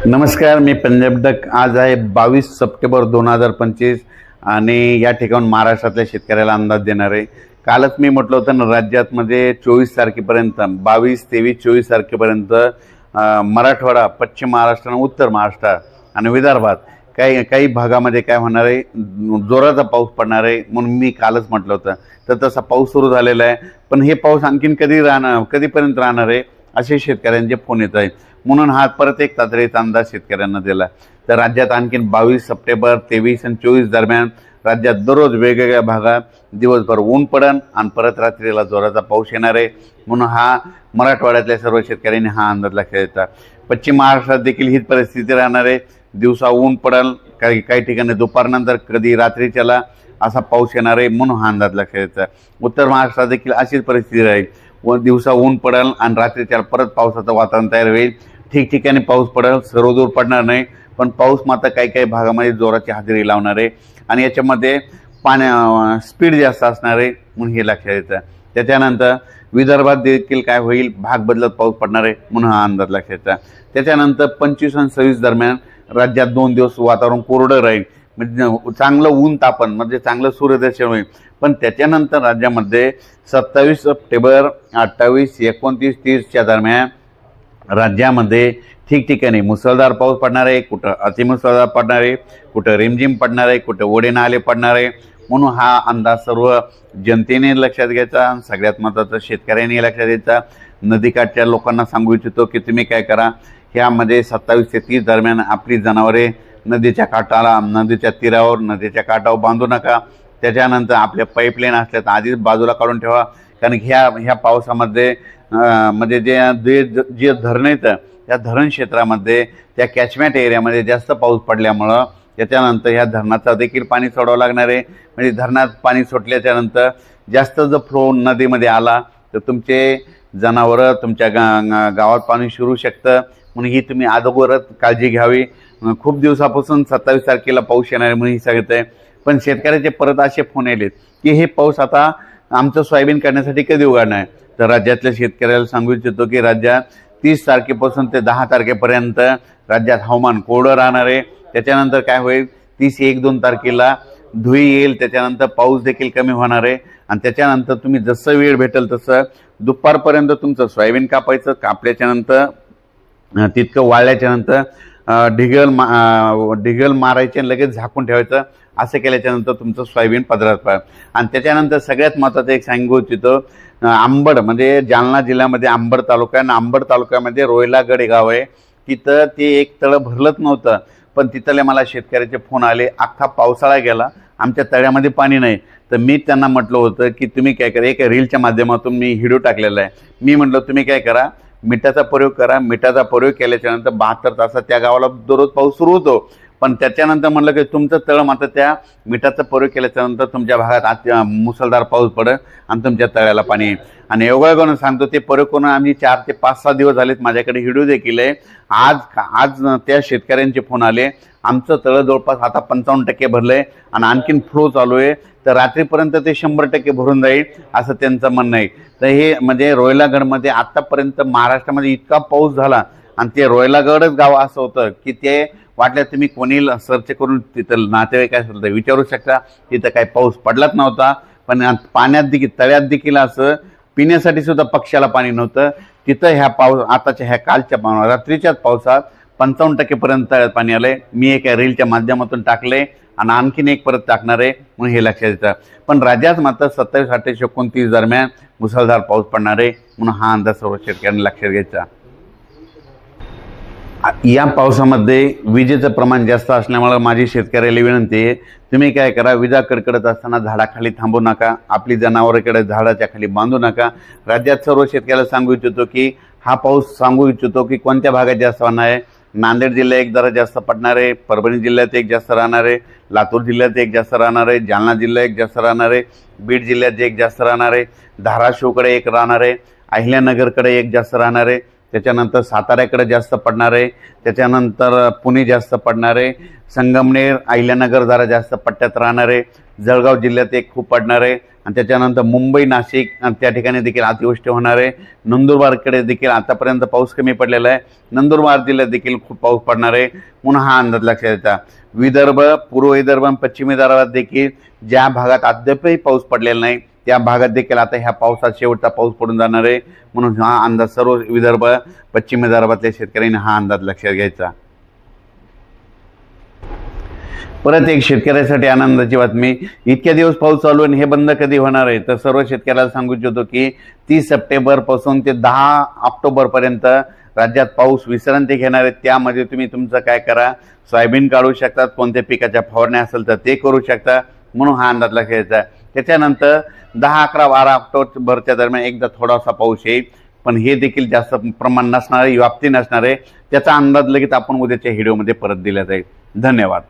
नमस्कार, मी पंजाब डक। आज आहे 22 सप्टेंबर 2025 आणि या ठिकाणी महाराष्ट्रातल्या शेतकऱ्याला अंदाज देणार आहे। कालच मी म्हटलं होतं ना, राज्यामध्ये 24 तारखेपर्यंत 22, 23, 24 तारखेपर्यंत मराठवाडा, पश्चिम महाराष्ट्र आणि उत्तर महाराष्ट्र आणि विदर्भात काही भागामध्ये काय होणार आहे, जोराचा पाऊस पडणार आहे म्हणून मी कालच म्हटलं होतं। तर तसा पाऊस सुरू झालेला आहे, पण हे पाऊस आणखीन कधीपर्यंत राहणार आहे असे शेतकऱ्यांचे फोन येत आहेत। म्हणून हा परत एक तातडीचा अंदाज शेतकऱ्यांना दिला। तर राज्यात आणखीन 22 सप्टेंबर, 23 आणि 24 दरम्यान राज्यात दररोज वेगवेगळ्या भागात दिवसभर ऊन पडन आणि परत रात्रीला जोराचा पाऊस येणार आहे। म्हणून हा मराठवाड्यातल्या सर्व शेतकऱ्यांनी हा अंदाज लक्षात घेतला। पश्चिम महाराष्ट्रात देखील हीच परिस्थिती राहणार आहे। दिवसा ऊन पडल, काही ठिकाणी दुपारनंतर कधी रात्रीच्याला असा पाऊस येणार आहे म्हणून हा अंदाज लक्षात घेतला। उत्तर महाराष्ट्रात देखील अशीच परिस्थिती राहील। दिवसा ऊन पडल आणि रात्रीच्या परत पावसाचं वातावरण तयार होईल। ठिकठिकाणी पाऊस पडेल, सर्वदूर पडणार नाही, पण पाऊस मात्र काही भागामध्ये जोराची हजेरी लावणार आहे आणि याच्यामध्ये स्पीड जास्त असणार आहे म्हणून हे लक्षात येतं। त्याच्यानंतर विदर्भात देखील काय होईल, भाग बदलत पाऊस पडणार आहे म्हणून हा अंदाज लक्षात येतं। त्याच्यानंतर 25 आणि 26 दरम्यान राज्यात 2 दिवस वातावरण कोरडं राहील, म्हणजे चांगलं ऊन तापन, म्हणजे चांगलं सूर्यदर्शन होईल। पण त्याच्यानंतर राज्यामध्ये 27 सप्टेंबर, 28, 29, 30च्या दरम्यान राज्यामध्ये ठिकठिकाणी मुसळधार पाऊस पडणार आहे, कुठं अतिमुसळधार पडणार आहे, कुठं रिमझिम पडणार आहे, कुठं ओढे नाले पडणार आहे। म्हणून हा अंदाज सर्व जनतेने लक्षात घ्यायचा, सगळ्यात महत्त्वाचं शेतकऱ्यांनी लक्षात घ्यायचा। नदीकाठच्या लोकांना सांगू इच्छितो की तुम्ही काय करा, ह्यामध्ये 27 ते 30 दरम्यान आपली जनावरे नदीच्या काठाला, नदीच्या तीरावर, नदीच्या काठावर बांधू नका। त्याच्यानंतर आपल्या पाईपलाईन असल्या तर आधीच बाजूला काढून ठेवा, कारण ह्या पावसामध्ये म्हणजे जे धरण येतं त्या धरण क्षेत्रामध्ये, त्या कॅचमेंट एरियामध्ये जास्त पाऊस पडल्यामुळं त्याच्यानंतर ह्या धरणाचा देखील पाणी सोडावं लागणार आहे। म्हणजे धरणात पाणी सोडल्याच्यानंतर जास्त जर फ्लो नदीमध्ये आला तर तुमचे जनावरं तुमच्या गावात पाणी शिरू शकतं, म्हणून ही तुम्ही अगोदरच काळजी घ्यावी। खूप दिवसापासून 27 तारखेला पाऊस येणार आहे म्हणून ही सांगत आहे, पण शेतकऱ्याचे परत असे फोन आलेत की हे पाऊस आता आमचं सोयाबीन करण्यासाठी कधी उघडणार आहे। तर राज्यातल्या शेतकऱ्याला सांगू इच्छितो की राज्यात 30 तारखेपासून ते 10 तारखेपर्यंत राज्यात हवामान कोरडं राहणार आहे। त्याच्यानंतर काय होईल, 30, 1, 2 तारखेला धुळी येईल, त्याच्यानंतर पाऊस देखील कमी होणार आहे आणि त्याच्यानंतर तुम्ही जसं वेळ भेटेल तसं दुपारपर्यंत तुमचं सोयाबीन कापायचं। कापल्याच्यानंतर तितकं वाळल्याच्यानंतर ढिगल मारायचे आणि लगेच झाकून ठेवायचं। असं केल्याच्यानंतर तुमचं सोयाबीन पदरात पडेल। आणि त्याच्यानंतर सगळ्यात महत्त्वाचं एक सांगू इच्छितो, अंबड म्हणजे जालना जिल्ह्यामध्ये अंबड तालुका आहे, अंबड तालुक्यामध्ये रोयलागड हे गाव आहे। तिथं ते एक तळं भरलंच नव्हतं, पण तिथले मला शेतकऱ्याचे फोन आले, अख्खा पावसाळा गेला, आमच्या तळ्यामध्ये पाणी नाही। तर मी त्यांना म्हटलं होतं की तुम्ही काय करा, एक रीलच्या माध्यमातून मी व्हिडिओ टाकलेला आहे। मी म्हटलं तुम्ही काय करा, मिठाचा प्रयोग करा। मिठाचा प्रयोग केल्याच्यानंतर 72 तासात त्या गावाला दररोज पाऊस सुरू होतो। पण त्याच्यानंतर म्हटलं की तुमचं तळ मात्र त्या मिठाचा प्रयोग केल्याच्यानंतर तुमच्या भागात मुसळधार पाऊस पडेल आणि तुमच्या तळ्याला पाणी येईल। आणि योगायोगानं सांगतो, ते प्रयोग करून आम्ही 4 ते 5-6 दिवस झालेत, माझ्याकडे व्हिडिओ देखील आहे। आज त्या शेतकऱ्यांचे फोन आले, आमचं तळं जवळपास आता 55% भरलं आहे आणि आणखीन फ्लो चालू आहे, तर रात्रीपर्यंत ते 100% भरून जाईल असं त्यांचं म्हणणं आहे। तर हे म्हणजे रोयलागडमध्ये आत्तापर्यंत महाराष्ट्रामध्ये इतका पाऊस झाला आणि ते रोयलागडच गाव असं होतं की ते वाटलं, तुम्ही कोणी सर्च करून तिथं नातेवाईक काय असेल तर विचारू शकता, तिथं काही पाऊस पडलाच नव्हता। पण पाण्यात देखील, तळ्यात देखील असं पिण्यासाठी सुद्धा पक्ष्याला पाणी नव्हतं। तिथं ह्या आताच्या ह्या कालच्या रात्रीच्याच पावसात 55% तळ्यात पाणी आलंय। मी एका रीलच्या माध्यमातून टाकले आणि आणखीन एक परत टाकणार आहे म्हणून हे लक्षात येतं। पण राज्यात मात्र 27, 28, 29 दरम्यान मुसळधार पाऊस पडणार आहे म्हणून हा अंदाज सर्व शेतकऱ्यांनी लक्षात घ्यायचा। या पावसामध्ये विजेचं प्रमाण जास्त असल्यामुळे माझी शेतकऱ्याला विनंती आहे, तुम्ही काय करा, विजा कडकडत असताना झाडाखाली थांबू नका, आपली जनावरांकडे झाडाच्या खाली बांधू नका। राज्यात सर्व शेतकऱ्याला सांगू इच्छितो की हा पाऊस सांगू इच्छितो की कोणत्या भागात जास्त होणार आहे। नांदेड जिल्ह्यात एक जरा जास्त पडणार आहे, परभणी जिल्ह्यात एक जास्त राहणार आहे, लातूर जिल्ह्यात एक जास्त राहणार आहे, जालना जिल्ह्यात एक जास्त राहणार आहे, बीड जिल्ह्यात एक जास्त राहणार आहे, धाराशिवकडे एक राहणार आहे, अहिल्यानगरकडे एक जास्त राहणार आहे, त्याच्यानंतर साताऱ्याकडे जास्त पडणार आहे, त्याच्यानंतर पुणे जास्त पडणार आहे, संगमनेर, अहिल्यानगर जरा जास्त पट्ट्यात राहणार आहे, जळगाव जिल्ह्यात एक खूप पडणार आहे, आणि त्याच्यानंतर मुंबई नाशिक त्या ठिकाणी देखील अतिवृष्टी होणार आहे। नंदुरबारकडे देखील आतापर्यंत पाऊस कमी पडलेला आहे, नंदुरबार जिल्ह्यात देखील खूप पाऊस पडणार आहे म्हणून हा अंदाज लक्षात येता। विदर्भ, पूर्व विदर्भ आणि पश्चिम विदर्भात देखील ज्या भागात अद्यापही पाऊस पडलेला नाही त्या भागात देखील आता ह्या पावसात शेवटचा पाऊस पडून जाणार आहे म्हणून हा अंदाज सर्व विदर्भ पश्चिम विदर्भातल्या शेतकऱ्यांनी हा अंदाज लक्षात घ्यायचा। परत एक शेतकऱ्यासाठी आनंदाची बातमी, इतक्या दिवस पाऊस चालू आणि हे बंद कधी होणार आहे तर सर्व शेतकऱ्याला सांगू इच्छितो की 30 सप्टेंबर पासून ते 10 ऑक्टोबर पर्यंत राज्यात पाऊस विश्रांती घेणार आहे। त्यामध्ये तुम्ही तुमचं काय करा, सोयाबीन काढू शकता, कोणत्या पिकाच्या फवारण्या असेल तर ते करू शकता म्हणून हा अंदाज लक्षात घ्यायचा। त्याच्यानंतर 10, 11, 12 ऑक्टोबरच्या दरम्यान एकदा थोडासा पाऊस येईल पण हे देखील जास्त प्रमाण नसणार आहे, व्याप्ती नसणार आहे। त्याचा अंदाज लगेच आपण उद्याच्या व्हिडिओमध्ये परत दिला जाईल। धन्यवाद।